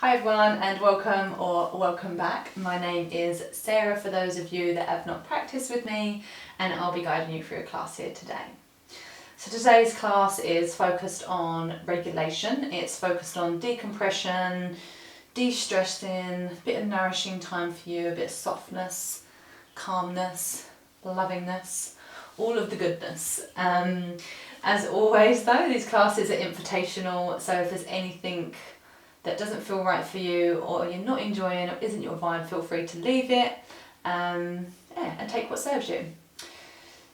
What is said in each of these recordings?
Hi everyone and welcome or welcome back. My name is Sarah for those of you that have not practiced with me, and I'll be guiding you through a class here today. So today's class is focused on regulation. It's focused on decompression, de-stressing, a bit of nourishing time for you, a bit of softness, calmness, lovingness, all of the goodness. As always though, these classes are invitational, so if there's anything that doesn't feel right for you or you're not enjoying or isn't your vibe, feel free to leave it and take what serves you.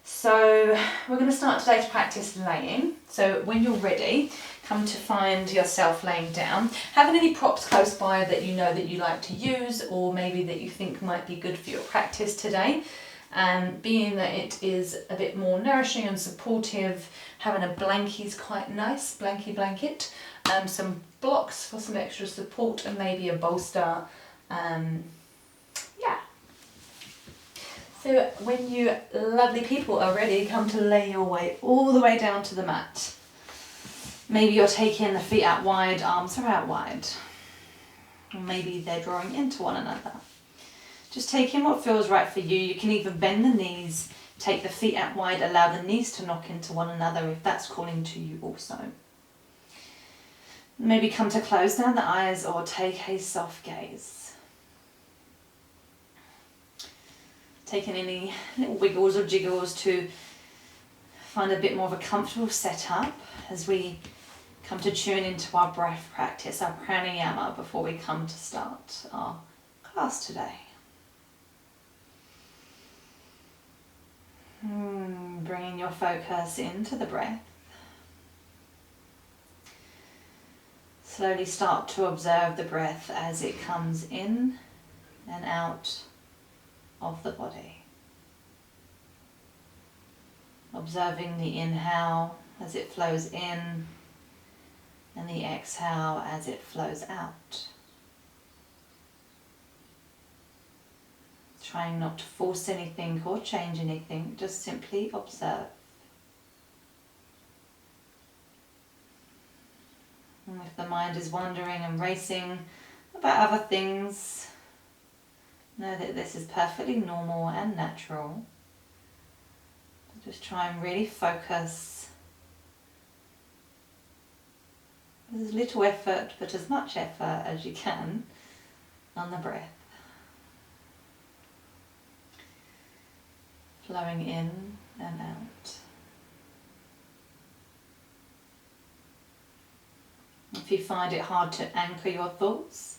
So we're going to start today to practice laying. So when you're ready, come to find yourself laying down. Having any props close by that you know that you like to use or maybe that you think might be good for your practice today. And being that it is a bit more nourishing and supportive, having a blankie is quite nice, blankie blanket. Some blocks for some extra support and maybe a bolster. So when you lovely people are ready, come to lay your way all the way down to the mat. Maybe you're taking the feet out wide, arms are out wide. Or maybe they're drawing into one another. Just taking what feels right for you. You can even bend the knees, take the feet out wide, allow the knees to knock into one another if that's calling to you also. Maybe come to close down the eyes or take a soft gaze. Taking any little wiggles or jiggles to find a bit more of a comfortable setup as we come to tune into our breath practice, our pranayama, before we come to start our class today. Bringing your focus into the breath. Slowly start to observe the breath as it comes in and out of the body. Observing the inhale as it flows in and the exhale as it flows out. Trying not to force anything or change anything, just simply observe. And if the mind is wandering and racing about other things, know that this is perfectly normal and natural. Just try and really focus with as little effort, but as much effort as you can on the breath. Flowing in and out. If you find it hard to anchor your thoughts,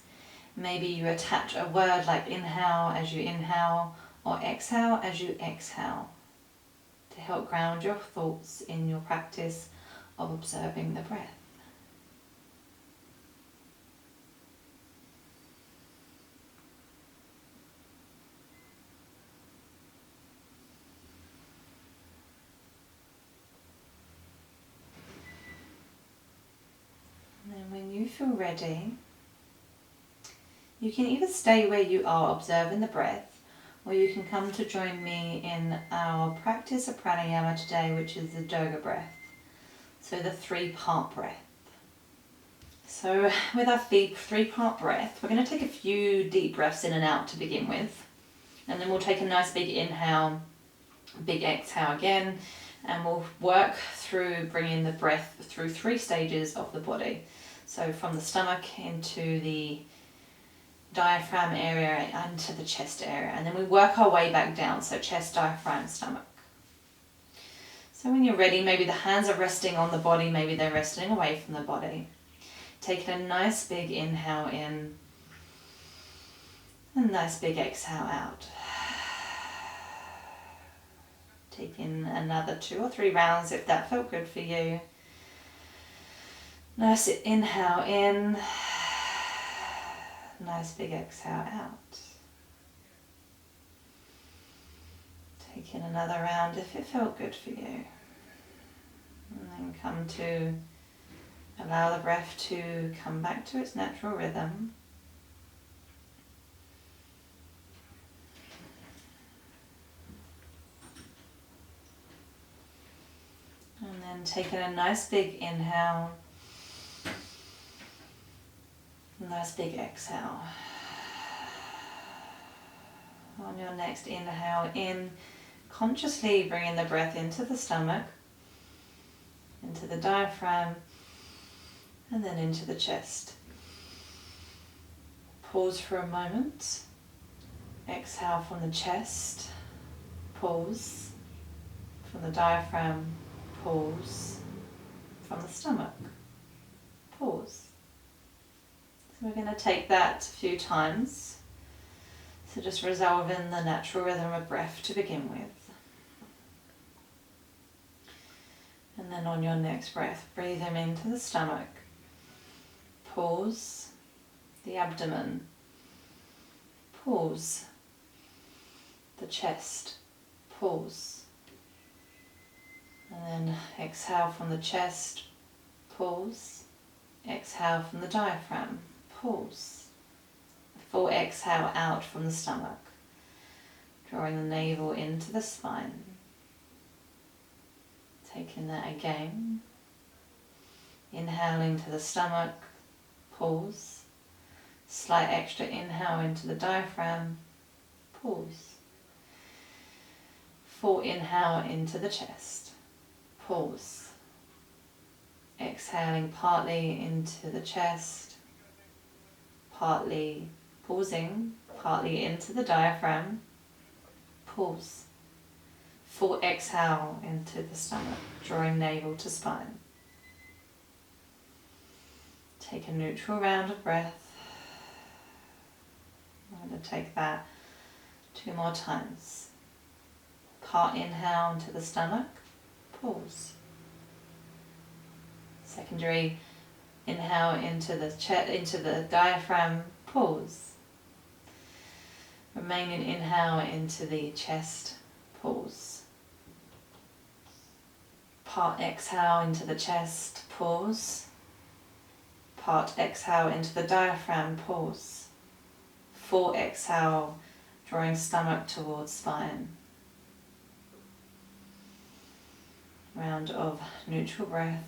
maybe you attach a word like inhale as you inhale or exhale as you exhale to help ground your thoughts in your practice of observing the breath. And then when you feel ready, you can either stay where you are observing the breath, or you can come to join me in our practice of pranayama today, which is the Doga breath. So the 3-part breath. So with our 3-part breath, we're going to take a few deep breaths in and out to begin with. And then we'll take a nice big inhale, big exhale again, and we'll work through bringing the breath through 3 stages of the body. So from the stomach into the diaphragm area and to the chest area, and then we work our way back down, so chest, diaphragm, stomach. So when you're ready, maybe the hands are resting on the body, maybe they're resting away from the body. Taking a nice big inhale in and a nice big exhale out. Taking another 2 or 3 rounds if that felt good for you. Nice inhale in. Nice big exhale out. Taking another round if it felt good for you. And then come to allow the breath to come back to its natural rhythm. And then taking a nice big inhale. Nice big exhale. On your next inhale in, consciously bringing the breath into the stomach, into the diaphragm, and then into the chest. Pause for a moment. Exhale from the chest. Pause. From the diaphragm. Pause. From the stomach. Pause. So we're going to take that a few times. So just resolving the natural rhythm of breath to begin with. And then on your next breath, breathe them into the stomach. Pause. The abdomen. Pause. The chest. Pause. And then exhale from the chest. Pause. Exhale from the diaphragm. Pause. Full exhale out from the stomach. Drawing the navel into the spine. Taking that again. Inhaling to the stomach. Pause. Slight extra inhale into the diaphragm. Pause. Full inhale into the chest. Pause. Exhaling partly into the chest. Partly pausing, partly into the diaphragm. Pause. Full exhale into the stomach, drawing navel to spine. Take a neutral round of breath. I'm going to take that 2 more times. Part inhale into the stomach, pause. Secondary inhale into the chest, into the diaphragm, pause. Remaining inhale into the chest, pause. Part exhale into the chest, pause. Part exhale into the diaphragm, pause. Full exhale, drawing stomach towards spine. Round of neutral breath.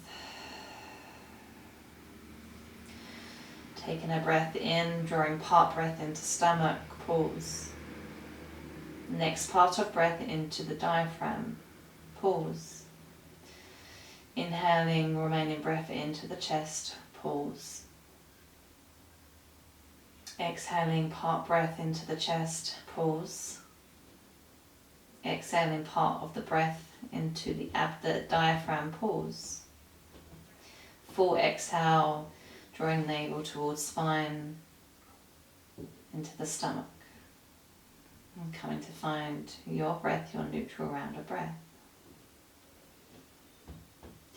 Taking a breath in, drawing part breath into stomach, pause. Next part of breath into the diaphragm, pause. Inhaling, remaining breath into the chest, pause. Exhaling, part breath into the chest, pause. Exhaling part of the breath into the diaphragm, pause. Full exhale, drawing navel towards spine, into the stomach. And coming to find your breath, your neutral round of breath.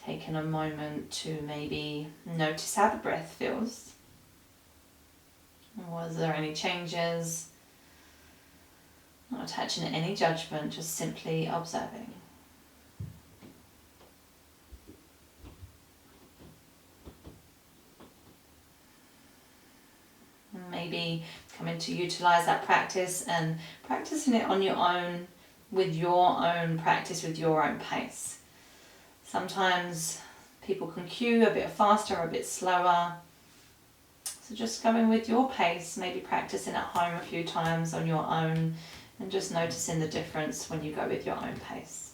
Taking a moment to maybe notice how the breath feels. Was there any changes? Not attaching any judgment, just simply observing. Maybe coming to utilize that practice and practicing it on your own, with your own practice, with your own pace. Sometimes people can cue a bit faster or a bit slower. So just going with your pace, maybe practicing at home a few times on your own and just noticing the difference when you go with your own pace.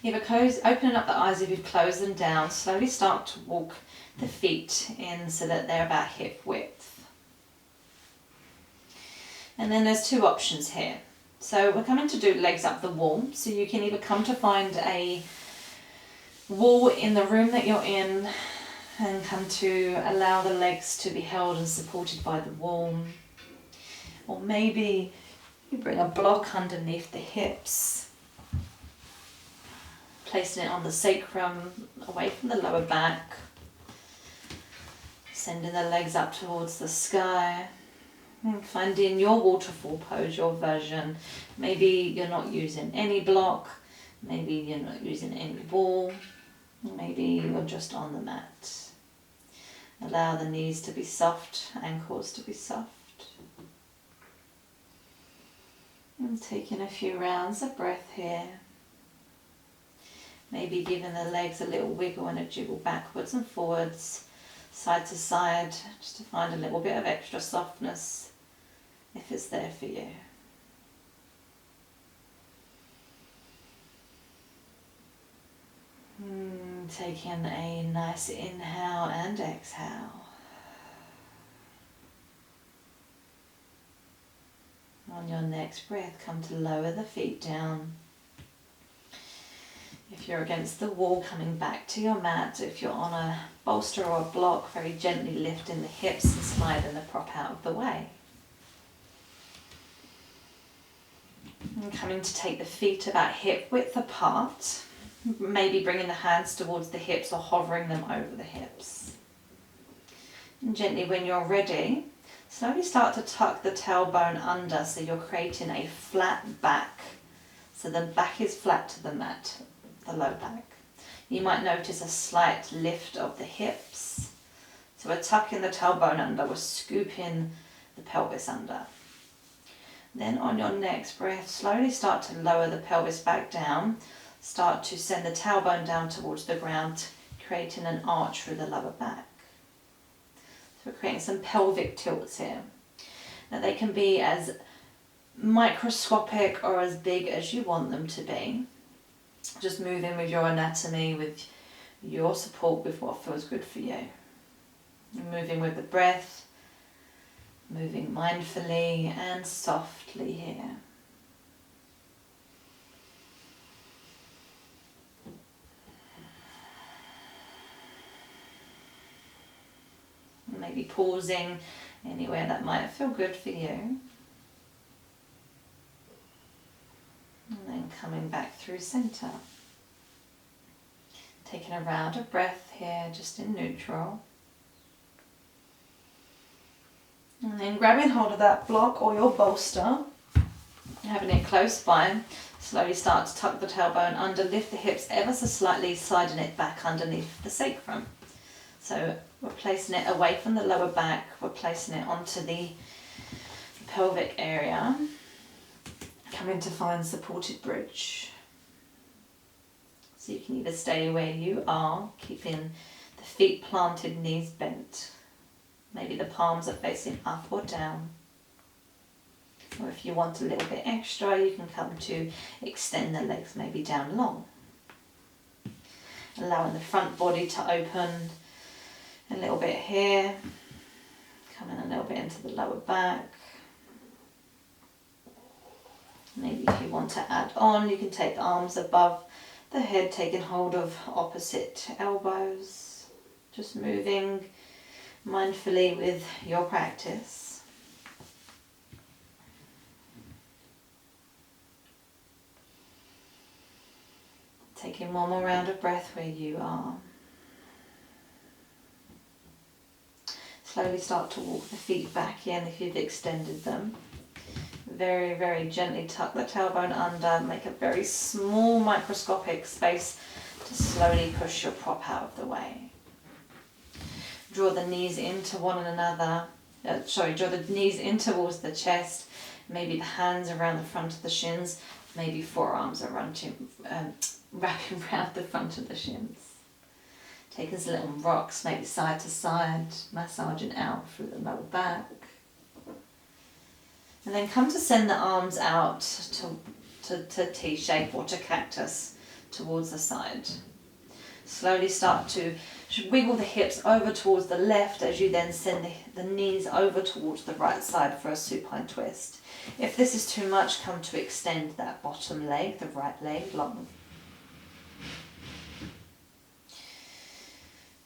Either opening up the eyes if you've closed them down, slowly start to walk the feet in so that they're about hip width. And then there's 2 options here. So we're coming to do legs up the wall. So you can either come to find a wall in the room that you're in and come to allow the legs to be held and supported by the wall. Or maybe you bring a block underneath the hips, placing it on the sacrum, away from the lower back, sending the legs up towards the sky, and finding your waterfall pose, your version. Maybe you're not using any block, maybe you're not using any wall, maybe you're just on the mat. Allow the knees to be soft, ankles to be soft. And taking a few rounds of breath here. Maybe giving the legs a little wiggle and a jiggle backwards and forwards, side to side, just to find a little bit of extra softness if it's there for you. Taking a nice inhale and exhale. On your next breath, come to lower the feet down. If you're against the wall, coming back to your mat. If you're on a bolster or a block, very gently lifting the hips and sliding the prop out of the way. And coming to take the feet about hip width apart. Maybe bringing the hands towards the hips or hovering them over the hips. And gently, when you're ready, slowly start to tuck the tailbone under, so you're creating a flat back. So the back is flat to the mat, the low back. You might notice a slight lift of the hips. So we're tucking the tailbone under, we're scooping the pelvis under. Then on your next breath, slowly start to lower the pelvis back down. Start to send the tailbone down towards the ground, creating an arch through the lower back. So we're creating some pelvic tilts here. Now they can be as microscopic or as big as you want them to be. Just moving with your anatomy, with your support, with what feels good for you. You're moving with the breath, moving mindfully and softly here. Maybe pausing anywhere that might feel good for you. And then coming back through centre. Taking a round of breath here, just in neutral. And then grabbing hold of that block or your bolster, having it close by. Slowly start to tuck the tailbone under, lift the hips ever so slightly, sliding it back underneath the sacrum. So we're placing it away from the lower back, we're placing it onto the pelvic area. Coming to find supported bridge. So you can either stay where you are, keeping the feet planted, knees bent. Maybe the palms are facing up or down. Or if you want a little bit extra, you can come to extend the legs maybe down long. Allowing the front body to open a little bit here, coming a little bit into the lower back. Maybe if you want to add on, you can take arms above the head, taking hold of opposite elbows. Just moving mindfully with your practice. Taking one more round of breath where you are. Slowly start to walk the feet back in if you've extended them. Very, very gently tuck the tailbone under, make a very small microscopic space to slowly push your prop out of the way. Draw the knees into one another, draw the knees in towards the chest, maybe the hands around the front of the shins, maybe forearms are wrapping around the front of the shins. Taking some little rocks, maybe side to side, massaging out through the lower back. And then come to send the arms out to T-shape or to cactus towards the side. Slowly start to wiggle the hips over towards the left as you then send the knees over towards the right side for a supine twist. If this is too much, come to extend that bottom leg, the right leg, long.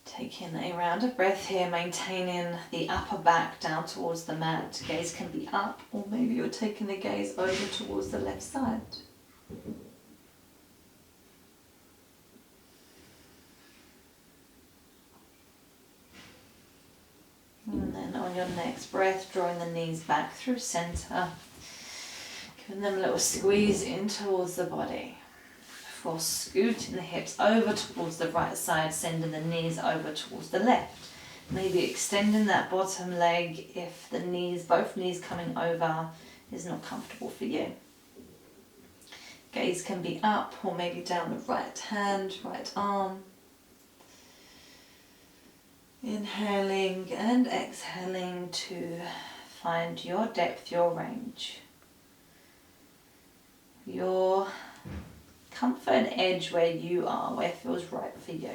Taking a round of breath here, maintaining the upper back down towards the mat. Gaze can be up, or maybe you're taking the gaze over towards the left side. And then on your next breath, drawing the knees back through centre, giving them a little squeeze in towards the body. Before scooting the hips over towards the right side, sending the knees over towards the left. Maybe extending that bottom leg if the knees, both knees coming over, is not comfortable for you. Gaze can be up or maybe down the right hand, right arm. Inhaling and exhaling to find your depth, your range, your comfort and edge where you are, where it feels right for you.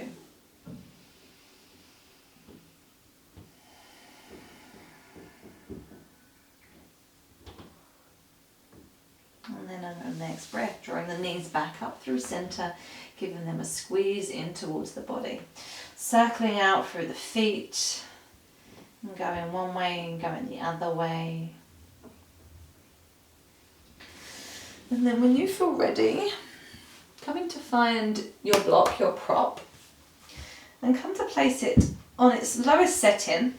And then on the next breath, drawing the knees back up through center, giving them a squeeze in towards the body. Circling out through the feet, and going one way and going the other way. And then when you feel ready, coming to find your block, your prop, and come to place it on its lowest setting,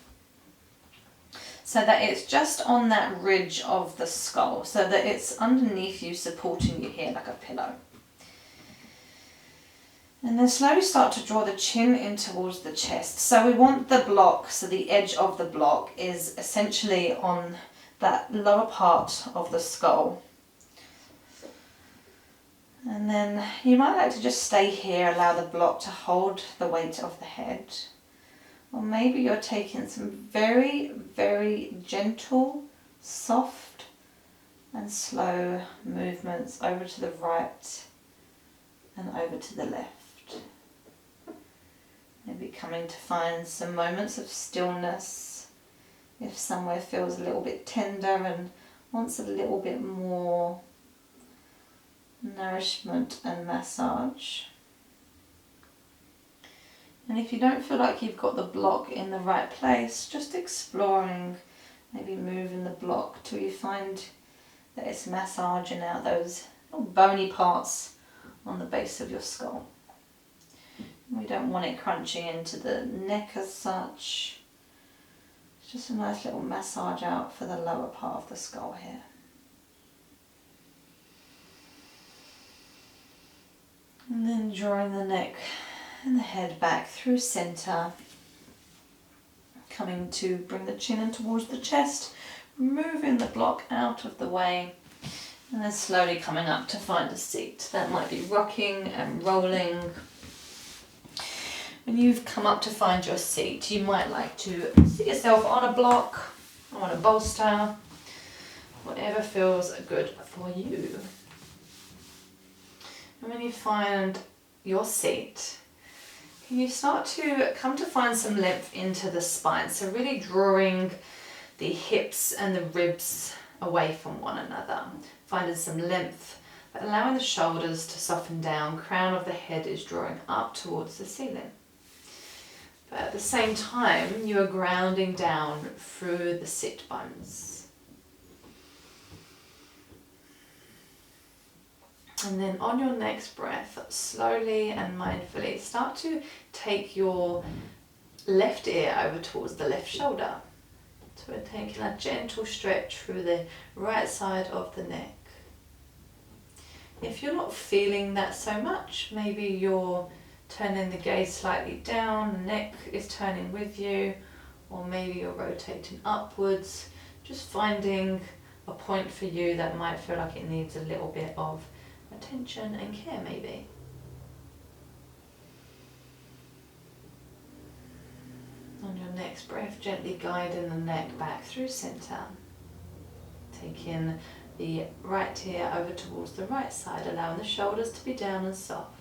so that it's just on that ridge of the skull, so that it's underneath you, supporting you here like a pillow. And then slowly start to draw the chin in towards the chest. So we want the block, so the edge of the block is essentially on that lower part of the skull. And then you might like to just stay here, allow the block to hold the weight of the head. Or maybe you're taking some very, very gentle, soft and slow movements over to the right and over to the left. Maybe coming to find some moments of stillness. If somewhere feels a little bit tender and wants a little bit more nourishment and massage. And if you don't feel like you've got the block in the right place, just exploring, maybe moving the block till you find that it's massaging out those little bony parts on the base of your skull. We don't want it crunching into the neck as such. It's just a nice little massage out for the lower part of the skull here. And then drawing the neck and the head back through center, coming to bring the chin in towards the chest, moving the block out of the way, and then slowly coming up to find a seat. That might be rocking and rolling. When you've come up to find your seat, you might like to sit yourself on a block, on a bolster, whatever feels good for you. And when you find your seat, you start to come to find some length into the spine. So really drawing the hips and the ribs away from one another. Finding some length, but allowing the shoulders to soften down. Crown of the head is drawing up towards the ceiling. But at the same time, you are grounding down through the sit bones. And then on your next breath, slowly and mindfully, start to take your left ear over towards the left shoulder. So we're taking a gentle stretch through the right side of the neck. If you're not feeling that so much, maybe you're turning the gaze slightly down, the neck is turning with you, or maybe you're rotating upwards, just finding a point for you that might feel like it needs a little bit of attention and care maybe. On your next breath, gently guiding the neck back through center. Taking the right ear over towards the right side, allowing the shoulders to be down and soft.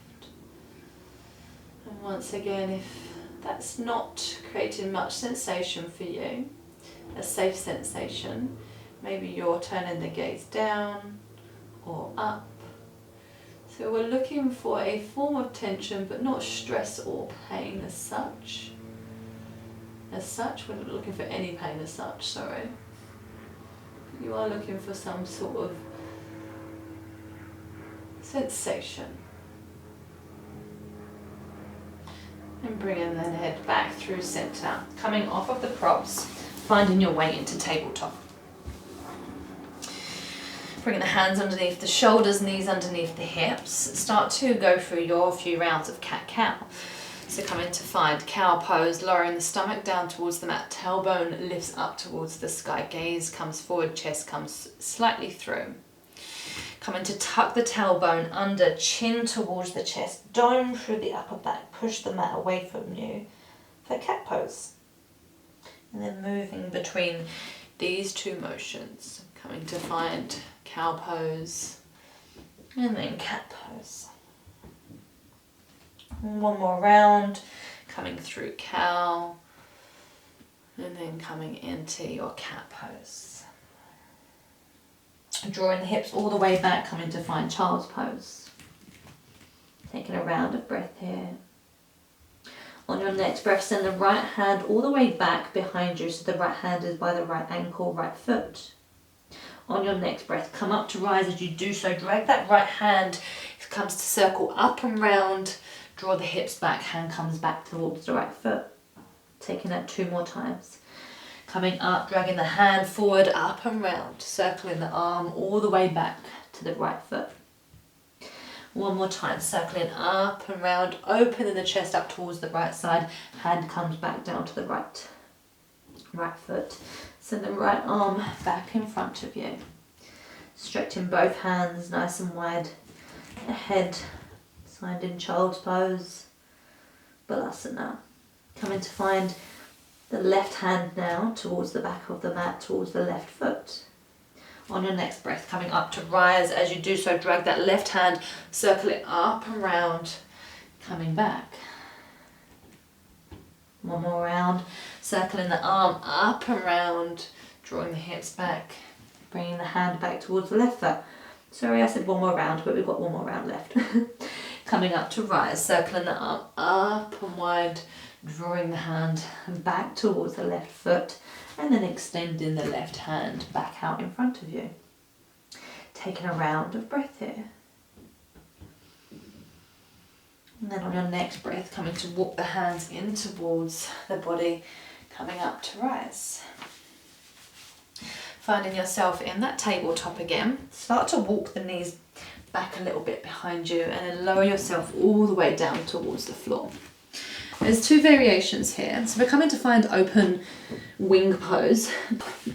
And once again, if that's not creating much sensation for you, a safe sensation, maybe you're turning the gaze down or up. So we're looking for a form of tension, but not stress or pain as such. We're not looking for any pain as such, sorry. But you are looking for some sort of sensation. And bringing the head back through center, coming off of the props, finding your way into tabletop. Bringing the hands underneath the shoulders, knees underneath the hips. Start to go through your few rounds of cat-cow. So coming to find cow pose, lowering the stomach down towards the mat, tailbone lifts up towards the sky, gaze comes forward, chest comes slightly through. Coming to tuck the tailbone under, chin towards the chest, dome through the upper back, push the mat away from you for cat pose. And then moving between these two motions, coming to find cow pose and then cat pose. And one more round, coming through cow and then coming into your cat pose. Drawing the hips all the way back, coming to find child's pose. Taking a round of breath here. On your next breath, send the right hand all the way back behind you, so the right hand is by the right ankle, right foot. On your next breath, come up to rise. As you do so, drag that right hand, it comes to circle up and round, draw the hips back, hand comes back towards the right foot. Taking that 2 more times. Coming up, dragging the hand forward, up and round, circling the arm all the way back to the right foot. One more time, circling up and round, opening the chest up towards the right side, hand comes back down to the right foot. Send the right arm back in front of you. Stretching both hands nice and wide ahead, signed in child's pose, Balasana. Coming to find the left hand now towards the back of the mat, towards the left foot. On your next breath, coming up to rise. As you do so, drag that left hand, circle it up and round, coming back. One more round, circling the arm up and round, drawing the hips back, bringing the hand back towards the left foot. Sorry, I said one more round, but we've got one more round left. Coming up to rise, circling the arm up and wide, drawing the hand back towards the left foot, and then extending the left hand back out in front of you. Taking a round of breath here. And then on your next breath, coming to walk the hands in towards the body, coming up to rise. Finding yourself in that tabletop again, start to walk the knees back a little bit behind you and then lower yourself all the way down towards the floor. There's 2 variations here. So we're coming to find open wing pose.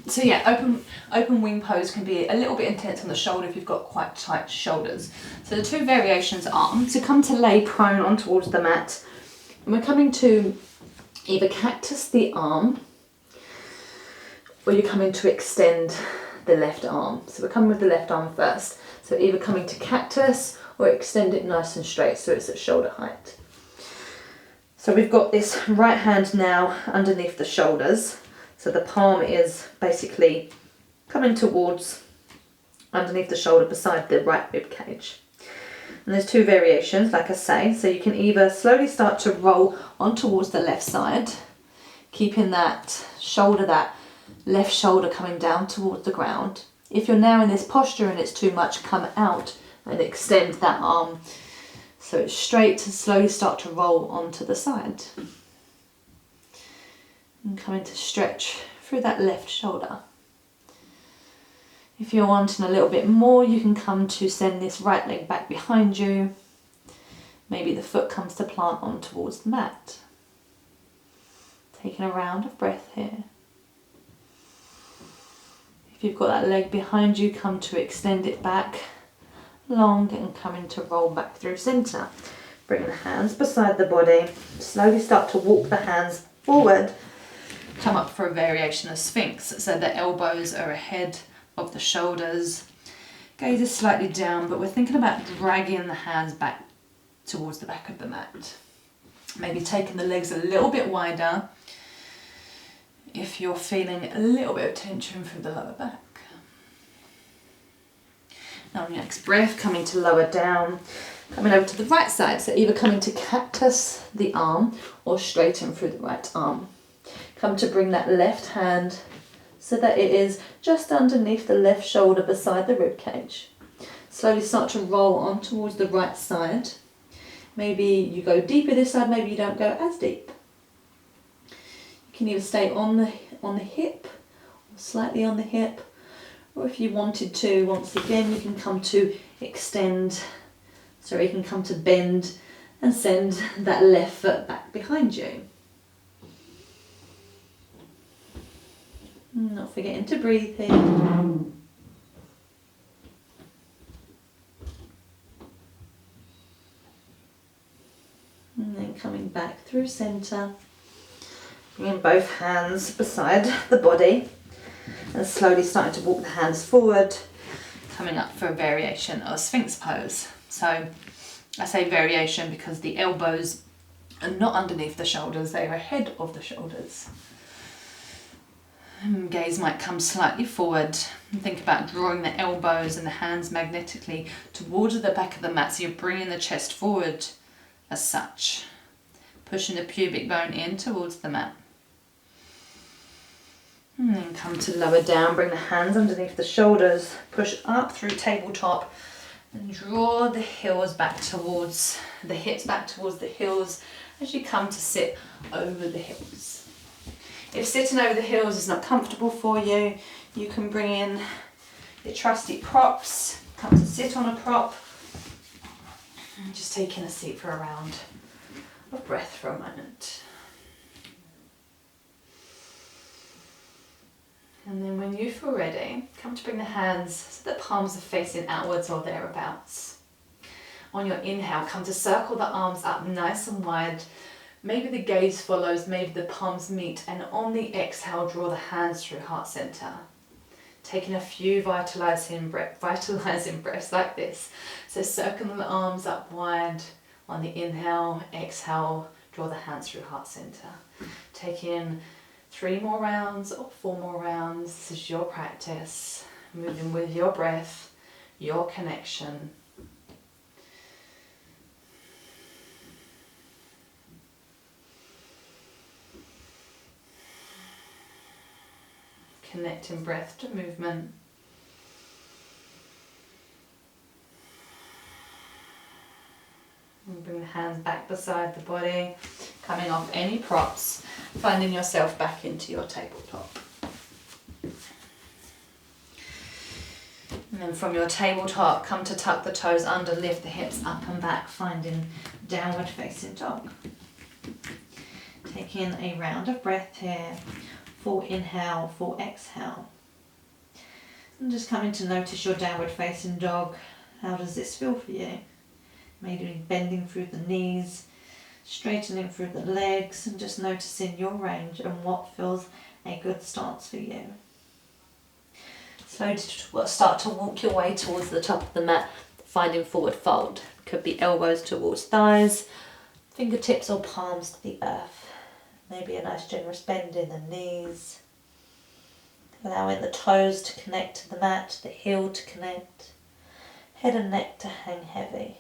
So yeah, open wing pose can be a little bit intense on the shoulder if you've got quite tight shoulders. So the 2 variations are to come to lay prone on towards the mat, and we're coming to either cactus the arm, or you're coming to extend the left arm. So we're coming with the left arm first. So either coming to cactus or extend it nice and straight so it's at shoulder height. So we've got this right hand now underneath the shoulders. So the palm is basically coming towards underneath the shoulder beside the right rib cage. And there's 2 variations, like I say. So you can either slowly start to roll on towards the left side, keeping that shoulder, that left shoulder coming down towards the ground. If you're now in this posture and it's too much, come out and extend that arm so it's straight, to slowly start to roll onto the side. And coming to stretch through that left shoulder. If you're wanting a little bit more, you can come to send this right leg back behind you. Maybe the foot comes to plant on towards the mat. Taking a round of breath here. If you've got that leg behind you, come to extend it back long and coming to roll back through centre. Bring the hands beside the body. Slowly start to walk the hands forward. Come up for a variation of Sphinx. So the elbows are ahead of the shoulders. Gaze is slightly down, but we're thinking about dragging the hands back towards the back of the mat. Maybe taking the legs a little bit wider if you're feeling a little bit of tension through the lower back. Now on your next breath, coming to lower down, coming over to the right side. So either coming to cactus the arm or straighten through the right arm. Come to bring that left hand so that it is just underneath the left shoulder beside the rib cage. Slowly start to roll on towards the right side. Maybe you go deeper this side, maybe you don't go as deep. You can either stay on the hip or slightly on the hip, or if you wanted to, once again, you can come to extend, sorry, you can come to bend and send that left foot back behind you. Not forgetting to breathe here. And then coming back through centre. Bringing both hands beside the body and slowly starting to walk the hands forward, coming up for a variation of Sphinx pose. So I say variation because the elbows are not underneath the shoulders, they are ahead of the shoulders. And gaze might come slightly forward, and think about drawing the elbows and the hands magnetically towards the back of the mat, so you're bringing the chest forward as such, pushing the pubic bone in towards the mat. And then come to lower down, bring the hands underneath the shoulders, push up through tabletop and draw the heels back towards the hips, back towards the heels as you come to sit over the heels. If sitting over the heels is not comfortable for you, you can bring in your trusty props, come to sit on a prop and just taking a seat for a round of breath for a moment. And then when you feel ready, come to bring the hands so the palms are facing outwards or thereabouts. On your inhale, come to circle the arms up nice and wide. Maybe the gaze follows, maybe the palms meet, and on the exhale, draw the hands through heart center. Taking a few vitalizing breaths like this. So circling the arms up wide on the inhale, exhale, draw the hands through heart center. Take in 3 more rounds or 4 more rounds. This is your practice, moving with your breath, your connection. Connecting breath to movement. And bring the hands back beside the body, coming off any props, finding yourself back into your tabletop. And then from your tabletop, come to tuck the toes under, lift the hips up and back, finding downward facing dog. Taking a round of breath here. Full inhale, full exhale. And just coming to notice your downward facing dog. How does this feel for you? Maybe bending through the knees, straightening through the legs, and just noticing your range and what feels a good stance for you. Slowly start to walk your way towards the top of the mat, finding forward fold. Could be elbows towards thighs, fingertips or palms to the earth. Maybe a nice generous bend in the knees. Allowing the toes to connect to the mat, the heel to connect. Head and neck to hang heavy.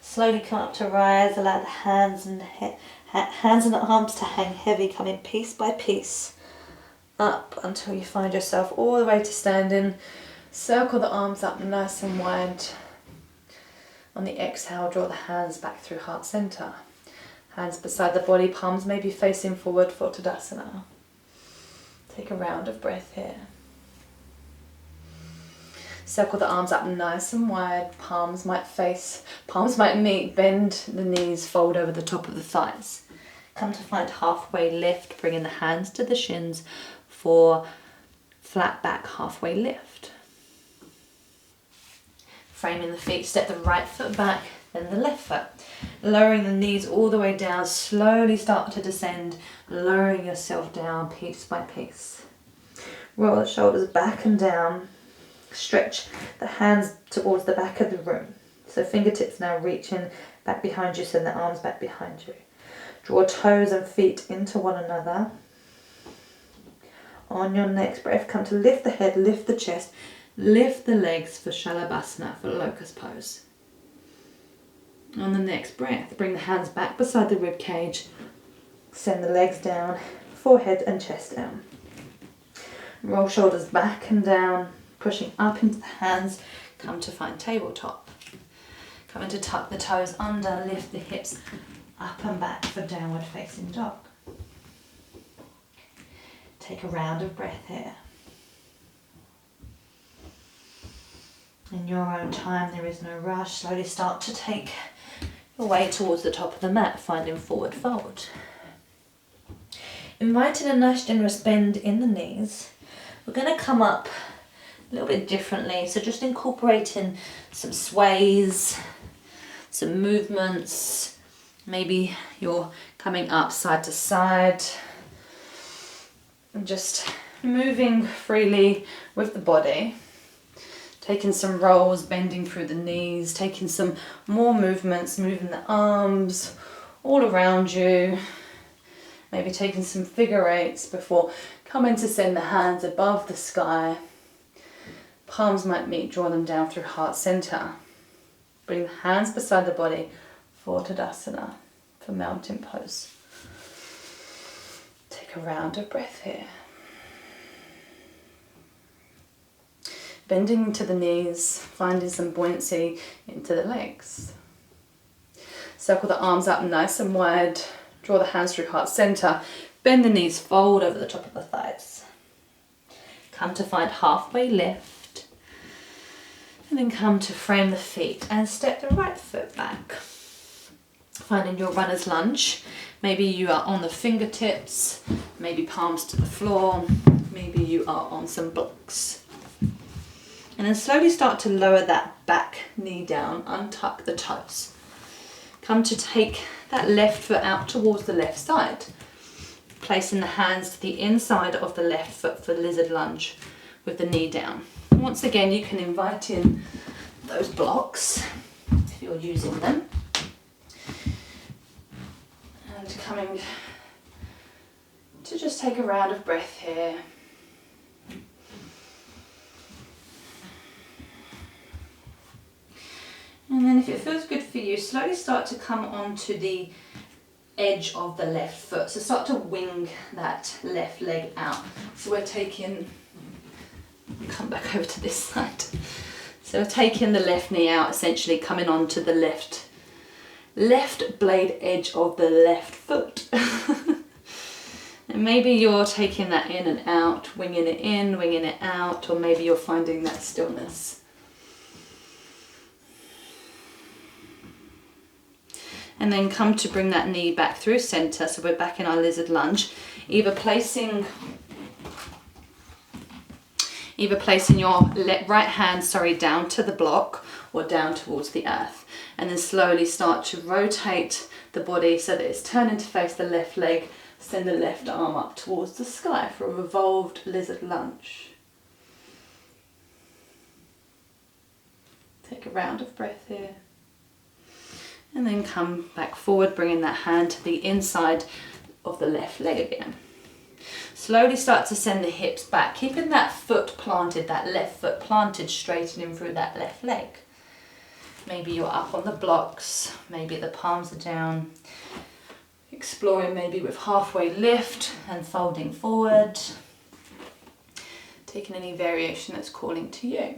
Slowly come up to rise, allow the hands and arms to hang heavy, coming piece by piece up until you find yourself all the way to standing. Circle the arms up nice and wide. On the exhale, draw the hands back through heart center. Hands beside the body, palms may be facing forward for Tadasana. Take a round of breath here. Circle the arms up nice and wide, palms might meet, bend the knees, fold over the top of the thighs. Come to find halfway lift, bringing the hands to the shins for flat back halfway lift. Framing the feet, step the right foot back, then the left foot. Lowering the knees all the way down, slowly start to descend, lowering yourself down piece by piece. Roll the shoulders back and down. Stretch the hands towards the back of the room. So fingertips now reaching back behind you, send the arms back behind you. Draw toes and feet into one another. On your next breath, come to lift the head, lift the chest, lift the legs for Shalabhasana, for locust pose. On the next breath, bring the hands back beside the rib cage, send the legs down, forehead and chest down. Roll shoulders back and down, pushing up into the hands, come to find tabletop. Coming to tuck the toes under, lift the hips up and back for downward facing dog. Take a round of breath here. In your own time, there is no rush. Slowly start to take your way towards the top of the mat, finding forward fold. Inviting a nice generous bend in the knees. We're going to come up a little bit differently, so just incorporating some sways, some movements. Maybe you're Coming up side to side. And just moving freely with the body. Taking some rolls, bending through the knees, taking some more movements, moving the arms all around you. Maybe taking some figure eights before coming to send the hands above the sky. Palms might meet, draw them down through heart center. Bring the hands beside the body for Tadasana, for mountain pose. Take a round of breath here. Bending into the knees, finding some buoyancy into the legs. Circle the arms up nice and wide. Draw the hands through heart center. Bend the knees, fold over the top of the thighs. Come to find halfway lift. And then come to frame the feet and step the right foot back. Finding your runner's lunge. Maybe you are on the fingertips, maybe palms to the floor, maybe you are on some blocks. And then slowly start to lower that back knee down, untuck the toes. Come to take that left foot out towards the left side. Placing the hands to the inside of the left foot for lizard lunge with the knee down. Once again, you can invite in those blocks if you're using them. And coming to just take a round of breath here. And then if it feels good for you, slowly start to come onto the edge of the left foot. So start to wing that left leg out. So we're taking, come back over to this side. So we're taking the left knee out, essentially coming onto the left blade edge of the left foot. And maybe you're taking that in and out, winging it in, winging it out, or maybe you're finding that stillness. And then come to bring that knee back through center, so we're back in our lizard lunge, either placing your right hand, down to the block or down towards the earth. And then slowly start to rotate the body so that it's turning to face the left leg, send the left arm up towards the sky for a revolved lizard lunge. Take a round of breath here. And then come back forward, bringing that hand to the inside of the left leg again. Slowly start to send the hips back, keeping that foot planted, that left foot planted, straightening through that left leg. Maybe you're up on the blocks, maybe the palms are down. Exploring maybe with halfway lift and folding forward. Taking any variation that's calling to you.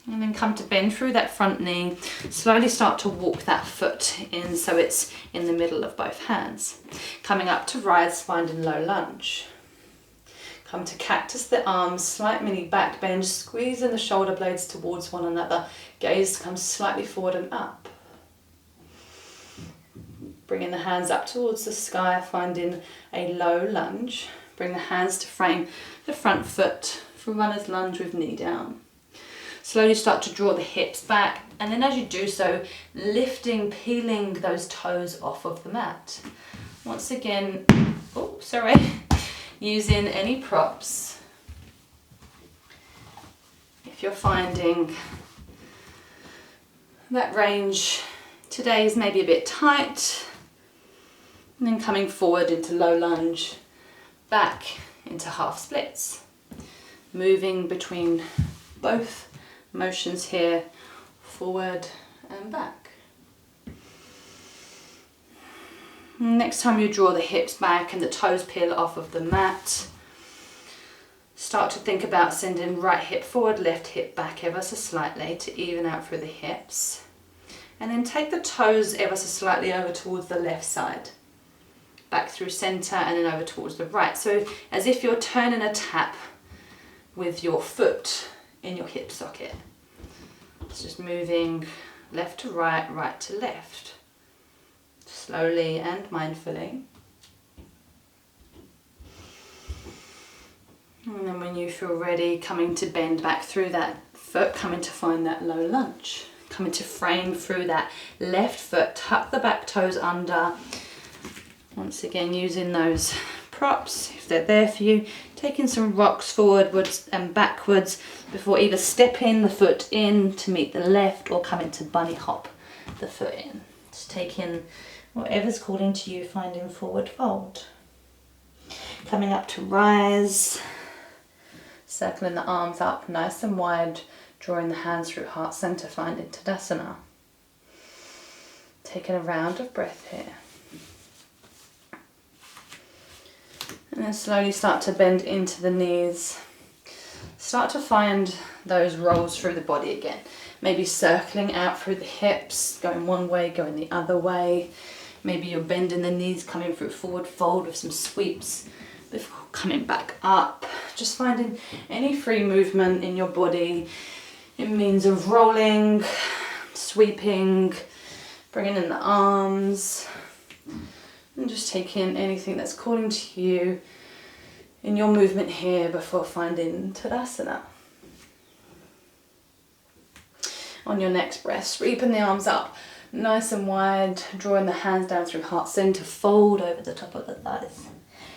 And then come to bend through that front knee. Slowly start to walk that foot in so it's in the middle of both hands. Coming up to rise, finding low lunge. Come to cactus the arms, slight mini back bend, squeezing the shoulder blades towards one another. Gaze comes slightly forward and up. Bringing the hands up towards the sky, finding a low lunge. Bring the hands to frame the front foot for runner's lunge with knee down. Slowly start to draw the hips back, and then as you do so, lifting, peeling those toes off of the mat. Once again, using any props. If you're finding that range today is maybe a bit tight, and then coming forward into low lunge, back into half splits. Moving between both motions here, forward and back. Next time you draw the hips back and the toes peel off of the mat, start to think about sending right hip forward, left hip back ever so slightly to even out through the hips. And then take the toes ever so slightly over towards the left side. Back through center and then over towards the right. So as if you're turning a tap with your foot in your hip socket. It's just moving left to right, right to left. Slowly and mindfully. And then when you feel ready, coming to bend back through that foot, coming to find that low lunge. Coming to frame through that left foot, tuck the back toes under. Once again, using those props, if they're there for you, taking some rocks forwards and backwards before either stepping the foot in to meet the left or coming to bunny hop the foot in. Just taking whatever's calling to you, finding forward fold. Coming up to rise, circling the arms up nice and wide, drawing the hands through heart center, finding Tadasana. Taking a round of breath here. And then slowly start to bend into the knees. Start to find those rolls through the body again. Maybe circling out through the hips, going one way, going the other way. Maybe you're bending the knees, coming through forward fold with some sweeps before coming back up. Just finding any free movement in your body. It means of rolling, sweeping, bringing in the arms, and just taking anything that's calling to you in your movement here before finding Tadasana. On your next breath, sweeping the arms up nice and wide, drawing the hands down through heart center, fold over the top of the thighs.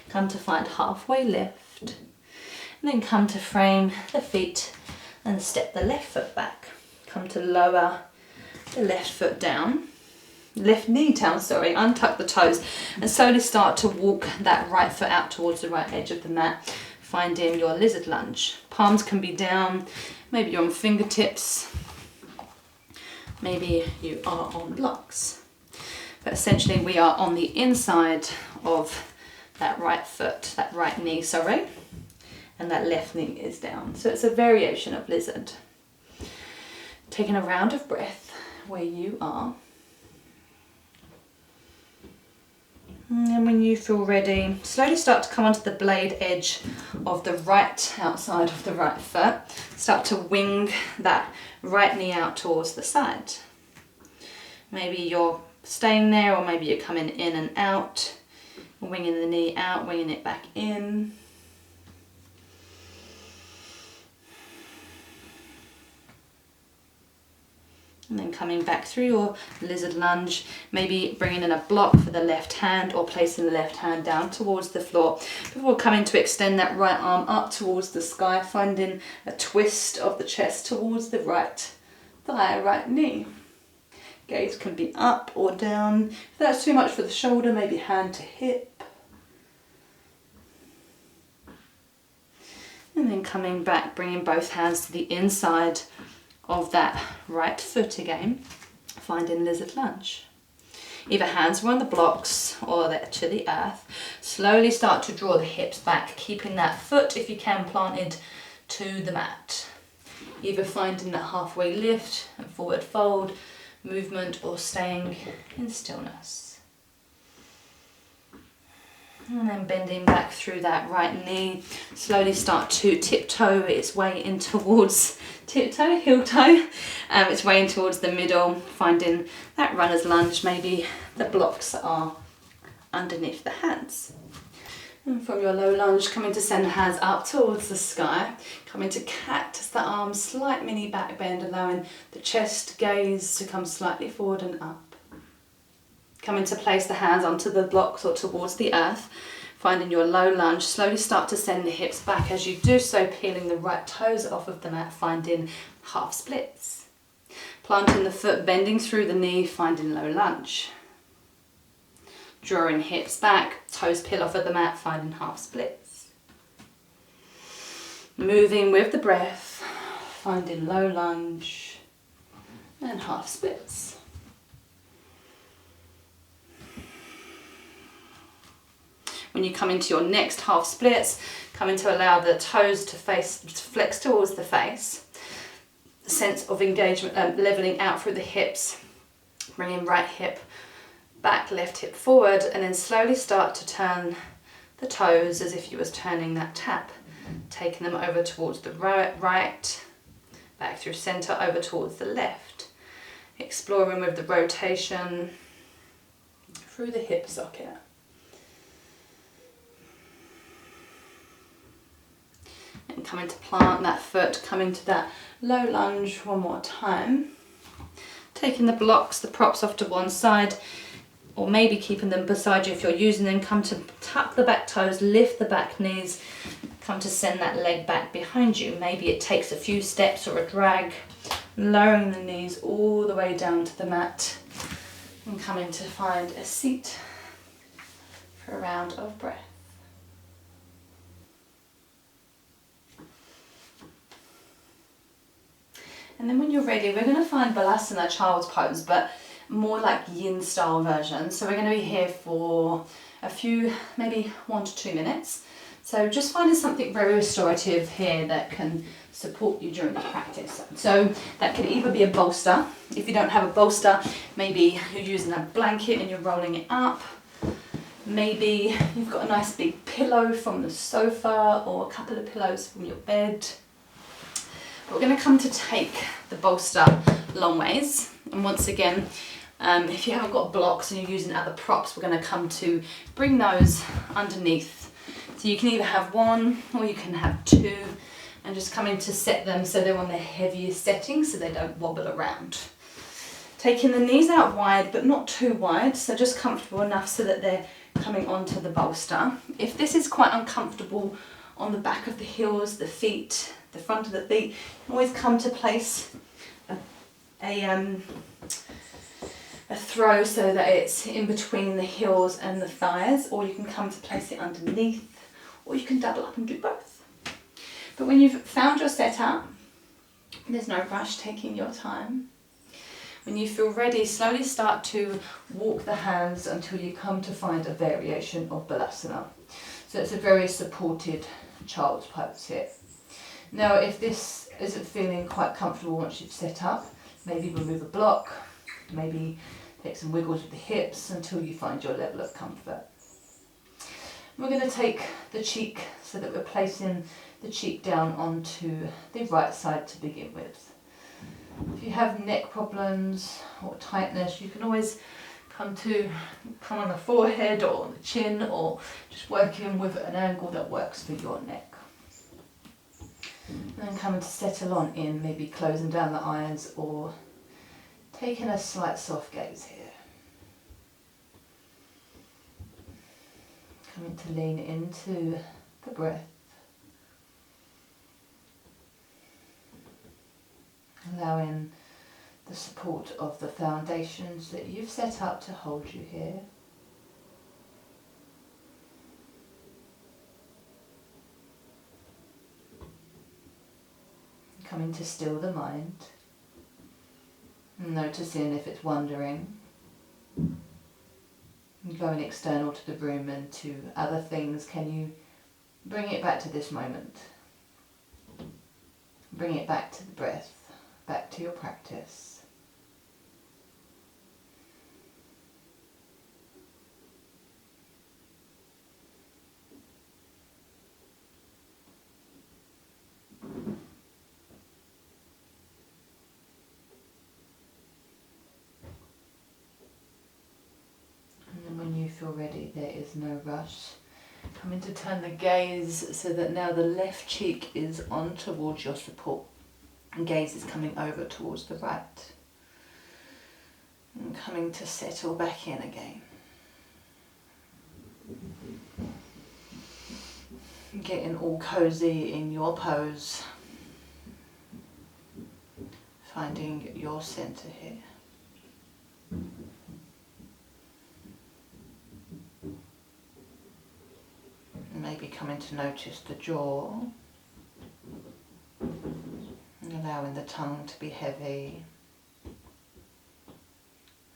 Come to find halfway lift, and then come to frame the feet and step the left foot back. Come to lower the left foot down, left knee down, untuck the toes, and slowly start to walk that right foot out towards the right edge of the mat, finding your lizard lunge. Palms can be down, maybe you're on fingertips, maybe you are on blocks. But essentially we are on the inside of that right foot, that right knee, and that left knee is down. So it's a variation of lizard. Taking a round of breath where you are. And then when you feel ready, slowly start to come onto the blade edge of the right outside of the right foot. Start to wing that right knee out towards the side. Maybe you're staying there, or maybe you're coming in and out, winging the knee out, winging it back in. And then coming back through your lizard lunge, maybe bringing in a block for the left hand or placing the left hand down towards the floor before coming to extend that right arm up towards the sky, finding a twist of the chest towards the right thigh, right knee. Gaze can be up or down. If that's too much for the shoulder, maybe hand to hip. And then coming back, bringing both hands to the inside of that right foot again, finding lizard lunge. Either hands are on the blocks or they're to the earth. Slowly start to draw the hips back, keeping that foot, if you can, planted to the mat. Either finding that halfway lift and forward fold movement or staying in stillness. And then bending back through that right knee, slowly start to tiptoe its way in towards, heel toe, its way in towards the middle, finding that runner's lunge, maybe the blocks are underneath the hands. And from your low lunge, coming to send the hands up towards the sky, coming to cactus the arms, slight mini back bend, allowing the chest gaze to come slightly forward and up. Coming to place the hands onto the blocks or towards the earth, finding your low lunge, slowly start to send the hips back as you do so, peeling the right toes off of the mat, finding half splits. Planting the foot, bending through the knee, finding low lunge. Drawing hips back, toes peel off of the mat, finding half splits. Moving with the breath, finding low lunge and half splits. When you come into your next half splits, coming to allow the toes to flex towards the face. The sense of engagement, leveling out through the hips, bringing right hip back, left hip forward, and then slowly start to turn the toes as if you was turning that tap, taking them over towards the right, back through center, over towards the left, exploring with the rotation through the hip socket. Coming to plant that foot, coming to that low lunge one more time. Taking the blocks, the props off to one side, or maybe keeping them beside you if you're using them. Come to tuck the back toes, lift the back knees, come to send that leg back behind you. Maybe it takes a few steps or a drag, lowering the knees all the way down to the mat and coming to find a seat for a round of breath. And then when you're ready, we're going to find Balasana, child's pose, but more like yin style version. So we're going to be here for a few, maybe 1 to 2 minutes. So just finding something very restorative here that can support you during the practice. So that could either be a bolster. If you don't have a bolster, maybe you're using a blanket and you're rolling it up. Maybe you've got a nice big pillow from the sofa or a couple of pillows from your bed. We're going to come to take the bolster long ways, and once again, if you haven't got blocks and you're using other props, we're going to come to bring those underneath. So you can either have one or you can have two, and just come in to set them so they're on their heaviest setting so they don't wobble around. Taking the knees out wide but not too wide, so just comfortable enough so that they're coming onto the bolster. If this is quite uncomfortable on the back of the heels, the feet, the front of the feet, you can always come to place a throw so that it's in between the heels and the thighs, or you can come to place it underneath, or you can double up and do both. But when you've found your setup, there's no rush, taking your time. When you feel ready, slowly start to walk the hands until you come to find a variation of Balasana. So it's a very supported child's pose here. Now, if this isn't feeling quite comfortable once you've set up, maybe remove a block, maybe take some wiggles with the hips until you find your level of comfort. We're going to take the cheek so that we're placing the cheek down onto the right side to begin with. If you have neck problems or tightness, you can always come on the forehead or on the chin, or just working with an angle that works for your neck. And then coming to settle on in, maybe closing down the eyes or taking a slight soft gaze here. Coming to lean into the breath. Allowing the support of the foundations that you've set up to hold you here. Coming to still the mind, noticing if it's wandering, going external to the room and to other things. Can you bring it back to this moment? Bring it back to the breath, back to your practice. When you feel ready, there is no rush. Coming to turn the gaze so that now the left cheek is on towards your support and gaze is coming over towards the right. And coming to settle back in again. Getting all cozy in your pose. Finding your center here. Maybe coming to notice the jaw, and allowing the tongue to be heavy,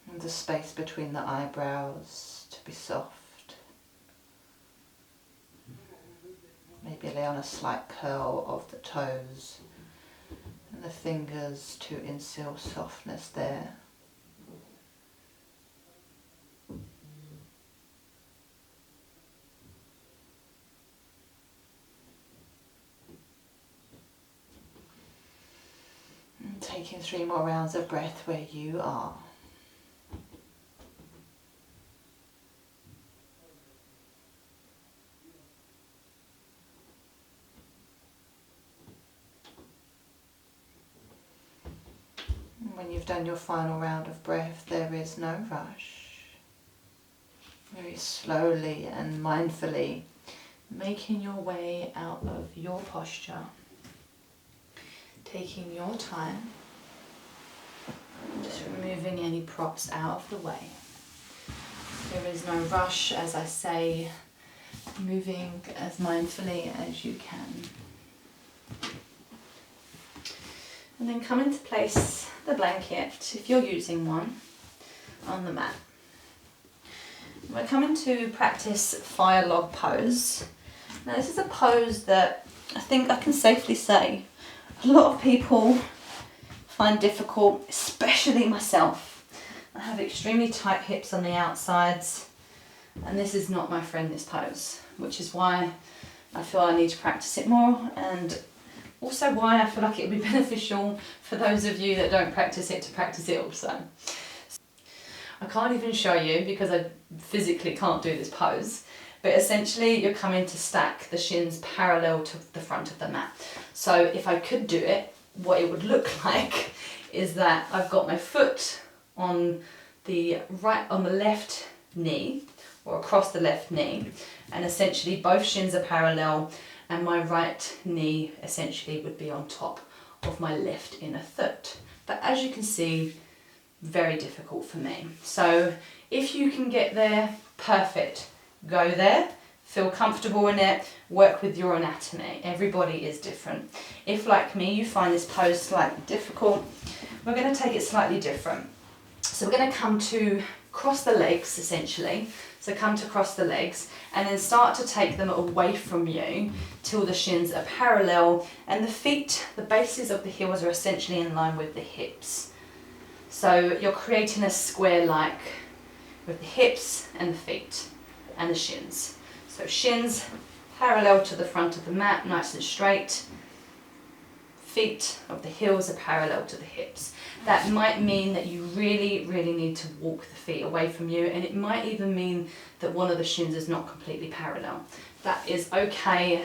and the space between the eyebrows to be soft. Maybe allowing a slight curl of the toes and the fingers to instill softness there. Taking 3 more rounds of breath where you are. When When you've done your final round of breath, there is no rush. Very slowly and mindfully making your way out of your posture, taking your time, just removing any props out of the way. There is no rush, as I say, moving as mindfully as you can. And then come into place the blanket, if you're using one, on the mat. We're coming to practice fire log pose. Now this is a pose that I think I can safely say a lot of people find difficult, especially myself. I have extremely tight hips on the outsides, and this is not my friend, this pose, which is why I feel I need to practice it more, and also why I feel like it would be beneficial for those of you that don't practice it to practice it also. I can't even show you because I physically can't do this pose, but essentially you're coming to stack the shins parallel to the front of the mat. So if I could do it, what it would look like is that I've got my foot on the left knee, or across the left knee, and essentially both shins are parallel, and my right knee essentially would be on top of my left inner foot. But as you can see, very difficult for me. So if you can get there, perfect. Go there, feel comfortable in it, work with your anatomy. Everybody is different. If, like me, you find this pose slightly difficult, we're going to take it slightly different. So we're going to come to cross the legs, essentially. So come to cross the legs and then start to take them away from you till the shins are parallel and the feet, the bases of the heels are essentially in line with the hips. So you're creating a square like with the hips and the feet and the shins. So shins parallel to the front of the mat, nice and straight. Feet of the heels are parallel to the hips. That might mean that you really, really need to walk the feet away from you, and it might even mean that one of the shins is not completely parallel. That is okay.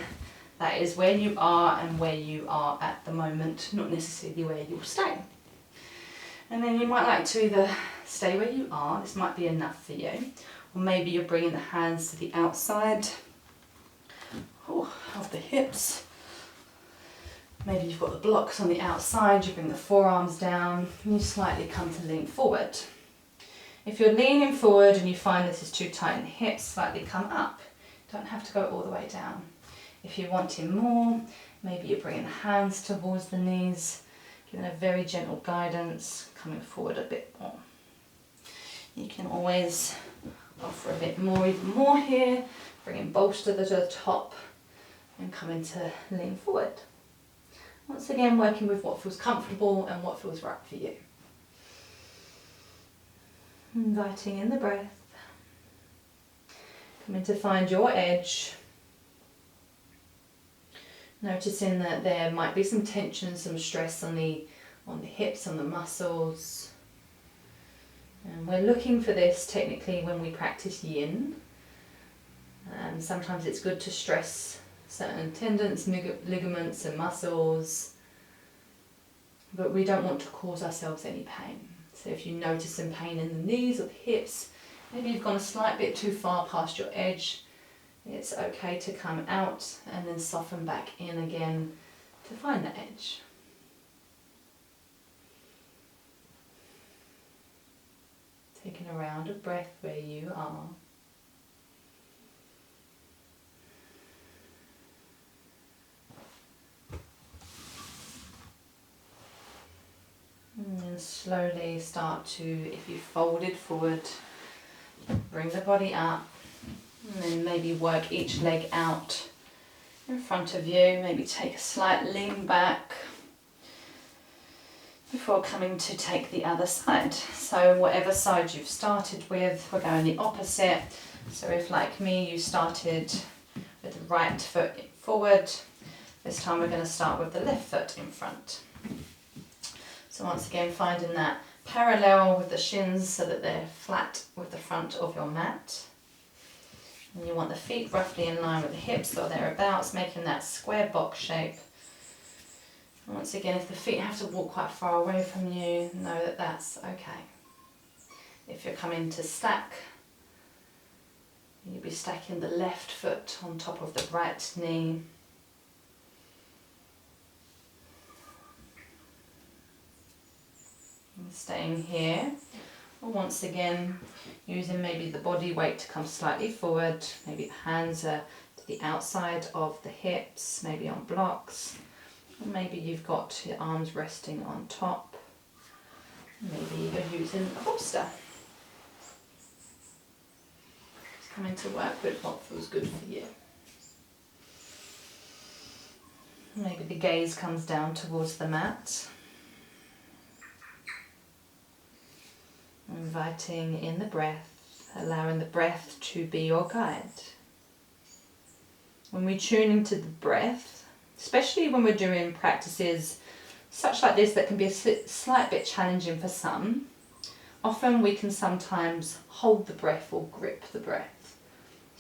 That is where you are and where you are at the moment, not necessarily where you'll stay. And then you might like to either stay where you are, this might be enough for you, or maybe you're bringing the hands to the outside of the hips. Maybe you've got the blocks on the outside, you bring the forearms down, and you slightly come to lean forward. If you're leaning forward and you find this is too tight in the hips, slightly come up. Don't have to go all the way down. If you're wanting more, maybe you're bringing the hands towards the knees, giving a very gentle guidance, coming forward a bit more. You can always offer a bit more, even more here, bringing bolster to the top and coming to lean forward. Once again, working with what feels comfortable and what feels right for you. Inviting in the breath. Coming to find your edge. Noticing that there might be some tension, some stress on the hips, on the muscles. And we're looking for this technically when we practice yin. Sometimes it's good to stress certain tendons, ligaments and muscles, but we don't want to cause ourselves any pain. So if you notice some pain in the knees or the hips, maybe you've gone a slight bit too far past your edge, it's okay to come out and then soften back in again to find the edge. Taking a round of breath where you are. And then slowly start to, if you folded forward, bring the body up, and then maybe work each leg out in front of you. Maybe take a slight lean back before coming to take the other side. So whatever side you've started with, we're going the opposite. So if, like me, you started with the right foot forward, this time we're going to start with the left foot in front. So once again, finding that parallel with the shins so that they're flat with the front of your mat. And you want the feet roughly in line with the hips or thereabouts, making that square box shape. And once again, if the feet have to walk quite far away from you, know that that's okay. If you're coming to stack, you'll be stacking the left foot on top of the right knee. And staying here. Or once again, using maybe the body weight to come slightly forward. Maybe the hands are to the outside of the hips, maybe on blocks. Or maybe you've got your arms resting on top. Maybe you're using a bolster. Just coming to work with what feels good for you. Maybe the gaze comes down towards the mat. Inviting in the breath, allowing the breath to be your guide. When we tune into the breath, especially when we're doing practices such like this that can be a slight bit challenging for some, often we can sometimes hold the breath or grip the breath.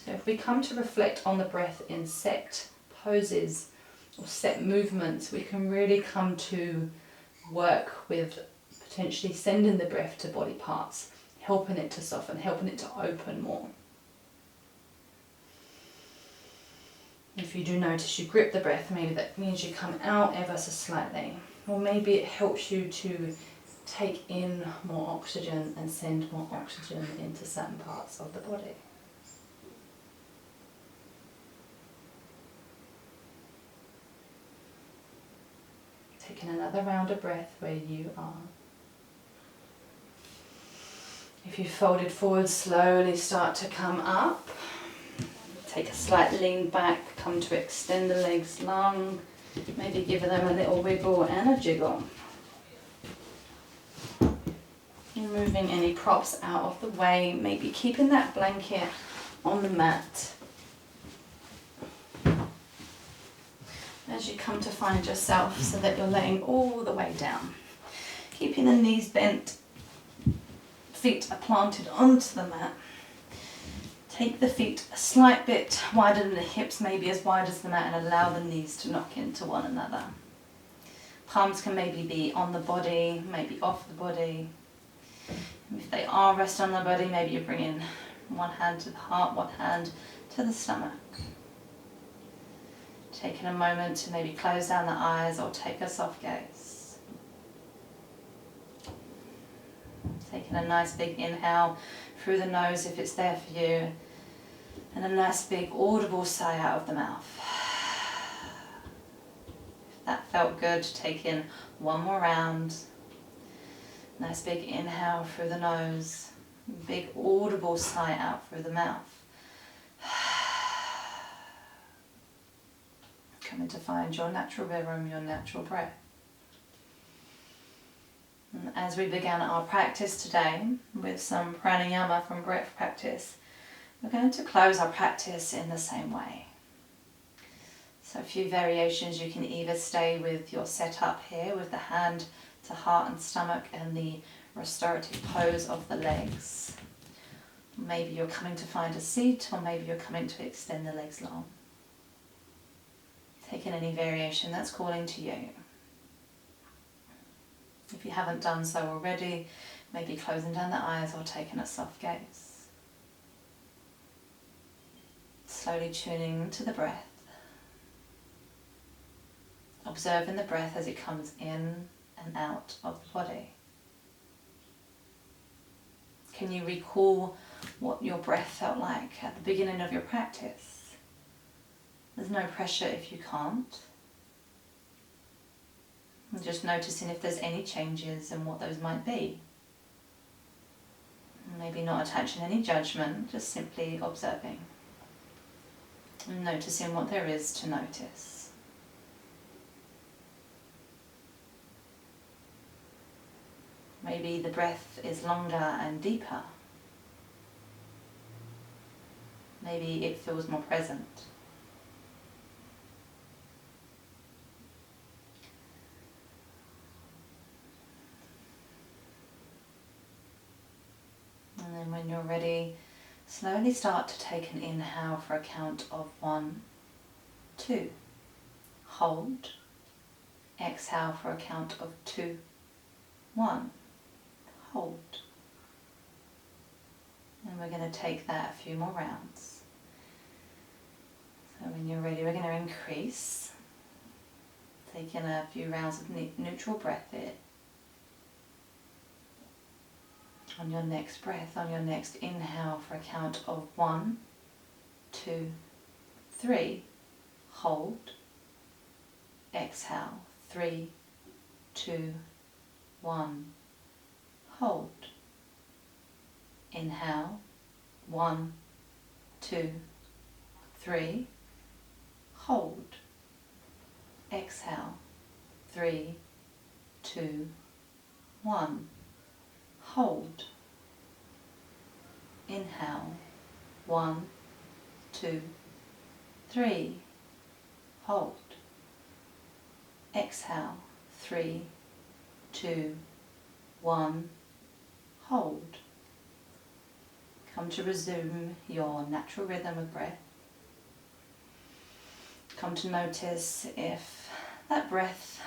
So if we come to reflect on the breath in set poses or set movements, we can really come to work with potentially sending the breath to body parts, helping it to soften, helping it to open more. If you do notice you grip the breath, maybe that means you come out ever so slightly. Or maybe it helps you to take in more oxygen and send more oxygen into certain parts of the body. Taking another round of breath where you are. If you folded forward, slowly start to come up. Take a slight lean back, come to extend the legs long. Maybe give them a little wiggle and a jiggle. Moving any props out of the way, maybe keeping that blanket on the mat. As you come to find yourself so that you're laying all the way down. Keeping the knees bent, feet are planted onto the mat. Take the feet a slight bit wider than the hips, maybe as wide as the mat, and allow the knees to knock into one another. Palms can maybe be on the body, maybe off the body. If they are resting on the body, maybe you're bringing one hand to the heart, one hand to the stomach. Taking a moment to maybe close down the eyes or take a soft gaze. Taking a nice big inhale through the nose if it's there for you, and a nice big audible sigh out of the mouth. If that felt good, take in one more round. Nice big inhale through the nose, big audible sigh out through the mouth. Coming to find your natural rhythm, your natural breath. And as we began our practice today with some pranayama from breath practice, we're going to close our practice in the same way. So a few variations. You can either stay with your setup here with the hand to heart and stomach and the restorative pose of the legs. Maybe you're coming to find a seat, or maybe you're coming to extend the legs long. Taking any variation that's calling to you. If you haven't done so already, maybe closing down the eyes or taking a soft gaze. Slowly tuning to the breath. Observing the breath as it comes in and out of the body. Can you recall what your breath felt like at the beginning of your practice? There's no pressure if you can't. And just noticing if there's any changes and what those might be. Maybe not attaching any judgment, just simply observing. And noticing what there is to notice. Maybe the breath is longer and deeper. Maybe it feels more present. And then when you're ready, slowly start to take an inhale for a count of 1, 2. Hold. Exhale for a count of 2, 1. Hold. And we're going to take that a few more rounds. So when you're ready, we're going to increase. Taking a few rounds of neutral breath in. On your next breath, on your next inhale for a count of 1, 2, 3. Hold. Exhale. 3, 2, 1. Hold. Inhale. 1, 2, 3. Hold. Exhale. 3, 2, 1. Hold. Inhale. 1, 2, 3. Hold. Exhale. 3, 2, 1. Hold. Come to resume your natural rhythm of breath. Come to notice if that breath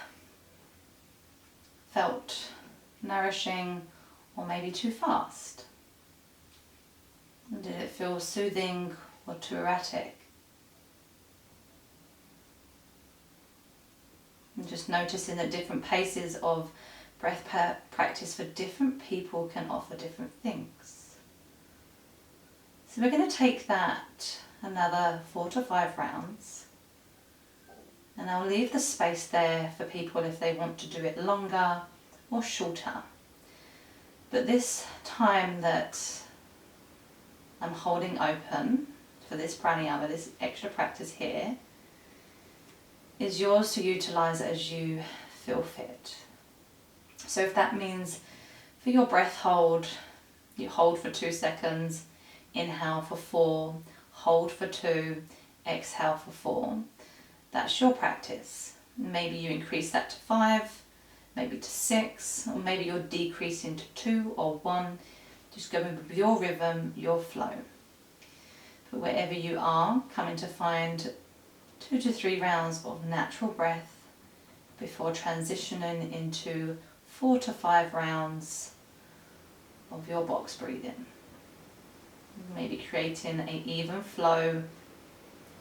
felt nourishing or maybe too fast. Did it feel soothing or too erratic? And just noticing that different paces of breath practice for different people can offer different things. So we're going to take that another 4 to 5 rounds. And I'll leave the space there for people if they want to do it longer or shorter. But this time that I'm holding open for this pranayama, this extra practice here, is yours to utilise as you feel fit. So if that means for your breath hold, you hold for 2 seconds, inhale for 4, hold for 2, exhale for 4. That's your practice. Maybe you increase that to 5, maybe to 6, or maybe you're decreasing to 2 or 1. Just going with your rhythm, your flow. But wherever you are, coming to find 2 to 3 rounds of natural breath before transitioning into 4 to 5 rounds of your box breathing. Maybe creating an even flow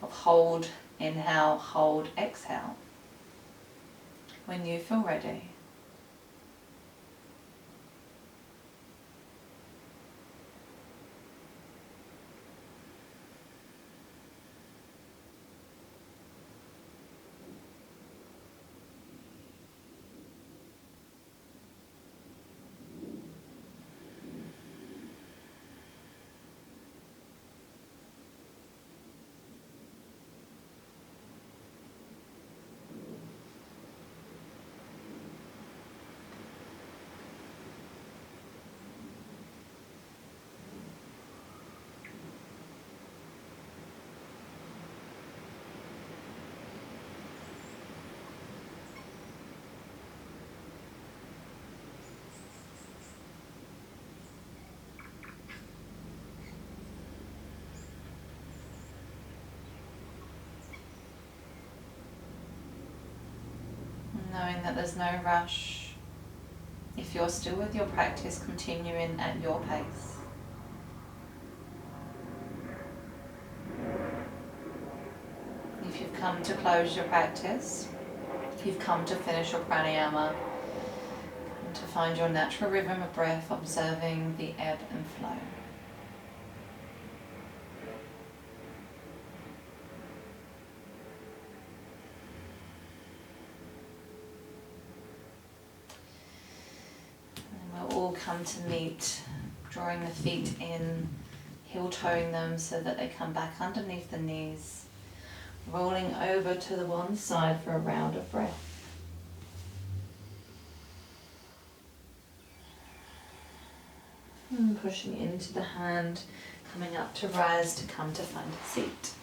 of hold, inhale, hold, exhale. When you feel ready. Knowing that there's no rush. If you're still with your practice, continuing at your pace. If you've come to close your practice, if you've come to finish your pranayama, and to find your natural rhythm of breath, observing the ebb and flow. Come to meet, drawing the feet in, heel-toeing them so that they come back underneath the knees, rolling over to the one side for a round of breath. And pushing into the hand, coming up to rise to come to find a seat.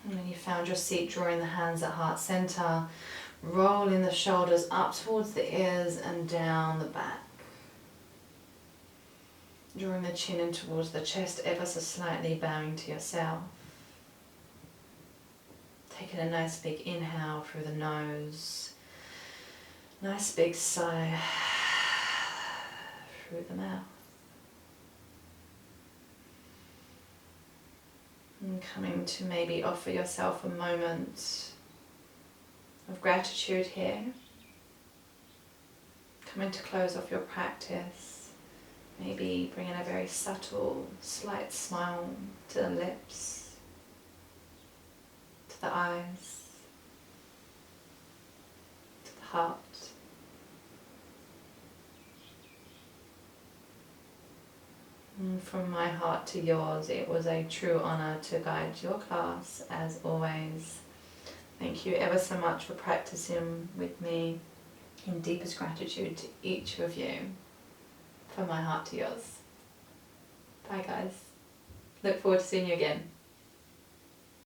And when you found your seat, drawing the hands at heart center, rolling the shoulders up towards the ears and down the back. Drawing the chin in towards the chest ever so slightly, bowing to yourself. Taking a nice big inhale through the nose. Nice big sigh through the mouth. And coming to maybe offer yourself a moment of gratitude here. Coming to close off your practice. Maybe bringing a very subtle, slight smile to the lips, to the eyes, to the heart. And from my heart to yours, it was a true honour to guide your class as always. Thank you ever so much for practicing with me. In deepest gratitude to each of you. From my heart to yours. Bye guys. Look forward to seeing you again.